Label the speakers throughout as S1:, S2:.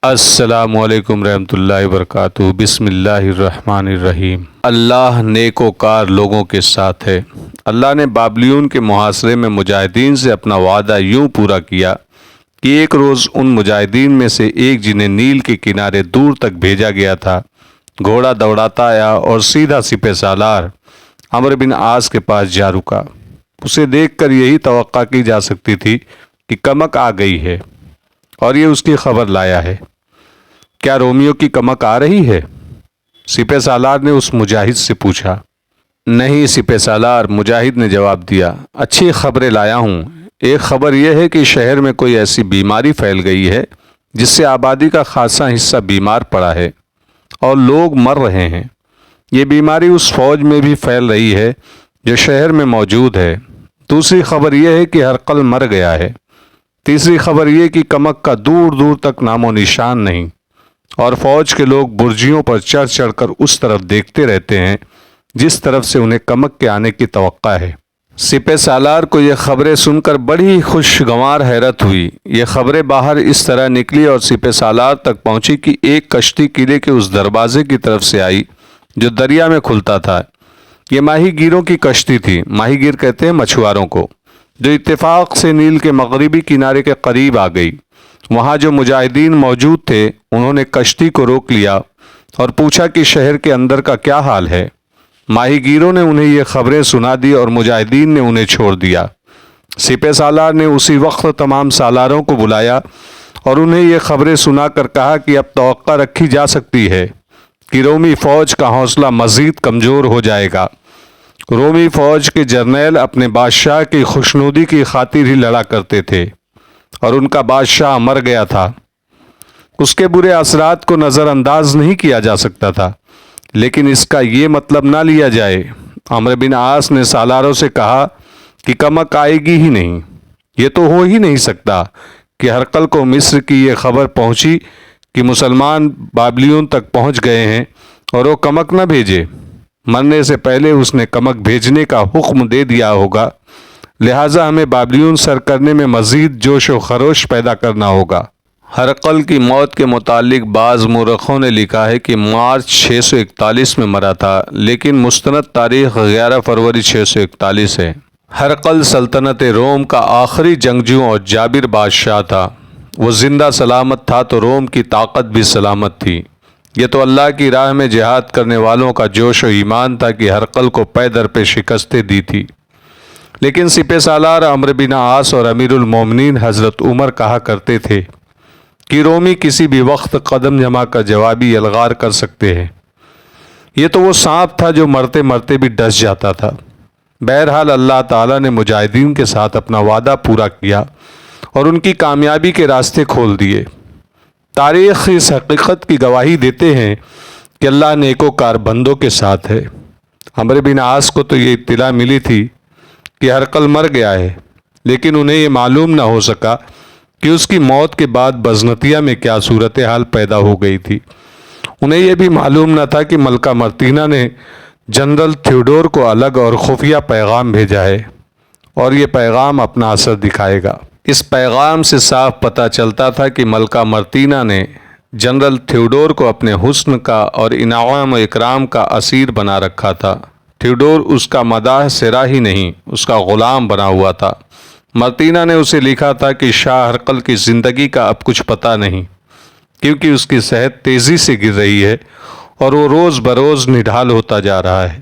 S1: السلام علیکم رحمۃ اللہ وبرکاتہ۔ بسم اللہ الرحمن الرحیم۔ اللہ نیک وکار لوگوں کے ساتھ ہے۔ اللہ نے بابلیون کے محاصرے میں مجاہدین سے اپنا وعدہ یوں پورا کیا کہ ایک روز ان مجاہدین میں سے ایک جنہیں نیل کے کنارے دور تک بھیجا گیا تھا، گھوڑا دوڑاتا آیا اور سیدھا سپہ سالار عمرو بن عاص کے پاس جا رکا۔ اسے دیکھ کر یہی توقع کی جا سکتی تھی کہ کمک آ گئی ہے اور یہ اس کی خبر لایا ہے۔ کیا رومیو کی کمک آ رہی ہے؟ سپہ سالار نے اس مجاہد سے پوچھا۔ نہیں سپہ سالار، مجاہد نے جواب دیا، اچھی خبریں لایا ہوں۔ ایک خبر یہ ہے کہ شہر میں کوئی ایسی بیماری پھیل گئی ہے جس سے آبادی کا خاصا حصہ بیمار پڑا ہے اور لوگ مر رہے ہیں۔ یہ بیماری اس فوج میں بھی پھیل رہی ہے جو شہر میں موجود ہے۔ دوسری خبر یہ ہے کہ ہرقل مر گیا ہے۔ تیسری خبر یہ کہ کمک کا دور دور تک نام و نشان نہیں، اور فوج کے لوگ برجیوں پر چڑھ چڑھ کر اس طرف دیکھتے رہتے ہیں جس طرف سے انہیں کمک کے آنے کی توقع ہے۔ سپہ سالار کو یہ خبریں سن کر بڑی خوشگوار حیرت ہوئی۔ یہ خبریں باہر اس طرح نکلی اور سپہ سالار تک پہنچی کہ ایک کشتی قلعے کے اس دروازے کی طرف سے آئی جو دریا میں کھلتا تھا۔ یہ ماہی گیروں کی کشتی تھی۔ ماہی گیر کہتے ہیں مچھواروں کو، جو اتفاق سے نیل کے مغربی کنارے کے قریب آ گئی۔ وہاں جو مجاہدین موجود تھے انہوں نے کشتی کو روک لیا اور پوچھا کہ شہر کے اندر کا کیا حال ہے۔ ماہی گیروں نے انہیں یہ خبریں سنا دی اور مجاہدین نے انہیں چھوڑ دیا۔ سپہ سالار نے اسی وقت تمام سالاروں کو بلایا اور انہیں یہ خبریں سنا کر کہا کہ اب توقع رکھی جا سکتی ہے کہ رومی فوج کا حوصلہ مزید کمزور ہو جائے گا۔ رومی فوج کے جرنیل اپنے بادشاہ کی خوشنودی کی خاطر ہی لڑا کرتے تھے اور ان کا بادشاہ مر گیا تھا۔ اس کے برے اثرات کو نظر انداز نہیں کیا جا سکتا تھا، لیکن اس کا یہ مطلب نہ لیا جائے۔ عمرو بن عاص نے سالاروں سے کہا کہ کمک آئے گی ہی نہیں۔ یہ تو ہو ہی نہیں سکتا کہ ہرقل کو مصر کی یہ خبر پہنچی کہ مسلمان بابلیون تک پہنچ گئے ہیں اور وہ کمک نہ بھیجے۔ مرنے سے پہلے اس نے کمک بھیجنے کا حکم دے دیا ہوگا، لہٰذا ہمیں بابلیون سر کرنے میں مزید جوش و خروش پیدا کرنا ہوگا۔ ہرقل کی موت کے متعلق بعض مورخوں نے لکھا ہے کہ مارچ 641 میں مرا تھا، لیکن مستند تاریخ 11 فروری 641 ہے۔ ہرقل سلطنت روم کا آخری جنگجو اور جابر بادشاہ تھا۔ وہ زندہ سلامت تھا تو روم کی طاقت بھی سلامت تھی۔ یہ تو اللہ کی راہ میں جہاد کرنے والوں کا جوش و ایمان تھا کہ ہرقل کو پے در پہ شکستیں دی تھی۔ لیکن سپہ سالار عمرو بن عاص اور امیر المومنین حضرت عمر کہا کرتے تھے کہ رومی کسی بھی وقت قدم جما کر جوابی یلغار کر سکتے ہیں۔ یہ تو وہ سانپ تھا جو مرتے مرتے بھی ڈس جاتا تھا۔ بہرحال اللہ تعالیٰ نے مجاہدین کے ساتھ اپنا وعدہ پورا کیا اور ان کی کامیابی کے راستے کھول دیے۔ تاریخ اس حقیقت کی گواہی دیتے ہیں کہ اللہ نیکوکار بندوں کے ساتھ ہے۔ عمرو بن عاص کو تو یہ اطلاع ملی تھی کہ ہرقل مر گیا ہے، لیکن انہیں یہ معلوم نہ ہو سکا کہ اس کی موت کے بعد بزنطیہ میں کیا صورتحال پیدا ہو گئی تھی۔ انہیں یہ بھی معلوم نہ تھا کہ ملکہ مرتینہ نے جنرل تھیوڈور کو الگ اور خفیہ پیغام بھیجا ہے اور یہ پیغام اپنا اثر دکھائے گا۔ اس پیغام سے صاف پتہ چلتا تھا کہ ملکہ مرتینہ نے جنرل تھیوڈور کو اپنے حسن کا اور انعام و اکرام کا اسیر بنا رکھا تھا۔ تھیوڈور اس کا مداح سرا ہی نہیں، اس کا غلام بنا ہوا تھا۔ مرتینہ نے اسے لکھا تھا کہ شاہ ہرقل کی زندگی کا اب کچھ پتہ نہیں، کیونکہ اس کی صحت تیزی سے گر رہی ہے اور وہ روز بروز نڈھال ہوتا جا رہا ہے۔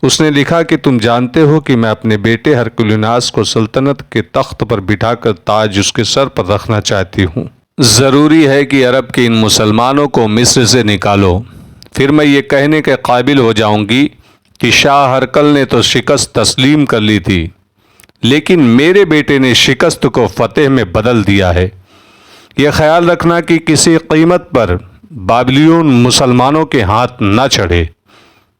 S1: اس نے لکھا کہ تم جانتے ہو کہ میں اپنے بیٹے ہرکلیوناس کو سلطنت کے تخت پر بٹھا کر تاج اس کے سر پر رکھنا چاہتی ہوں۔ ضروری ہے کہ عرب کے ان مسلمانوں کو مصر سے نکالو، پھر میں یہ کہنے کے قابل ہو جاؤں گی کہ شاہ ہرقل نے تو شکست تسلیم کر لی تھی، لیکن میرے بیٹے نے شکست کو فتح میں بدل دیا ہے۔ یہ خیال رکھنا کہ کسی قیمت پر بابلیون مسلمانوں کے ہاتھ نہ چڑھے۔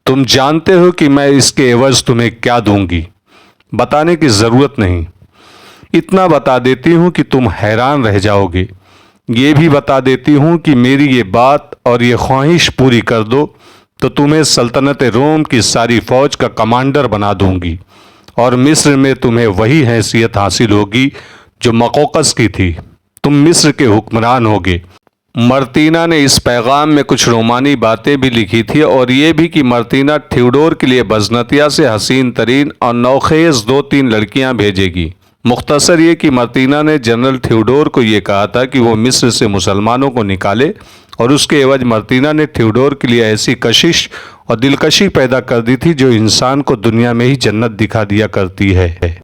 S1: تم جانتے ہو کہ میں اس کے عوض تمہیں کیا دوں گی، بتانے کی ضرورت نہیں۔ اتنا بتا دیتی ہوں کہ تم حیران رہ جاؤ گے۔ یہ بھی بتا دیتی ہوں کہ میری یہ بات اور یہ خواہش پوری کر دو تو تمہیں سلطنت روم کی ساری فوج کا کمانڈر بنا دوں گی، اور مصر میں تمہیں وہی حیثیت حاصل ہوگی جو مقوقس کی تھی۔ تم مصر کے حکمران ہوگے۔ مرتینہ نے اس پیغام میں کچھ رومانی باتیں بھی لکھی تھی اور یہ بھی کہ مرتینہ تھیوڈور کے لیے بزنطیہ سے حسین ترین اور نوخیز 2-3 لڑکیاں بھیجے گی۔ مختصر یہ کہ مرتینہ نے جنرل تھیوڈور کو یہ کہا تھا کہ وہ مصر سے مسلمانوں کو نکالے، اور اس کے عوض مرتینہ نے تھیوڈور کے لیے ایسی کشش اور دلکشی پیدا کر دی تھی جو انسان کو دنیا میں ہی جنت دکھا دیا کرتی ہے۔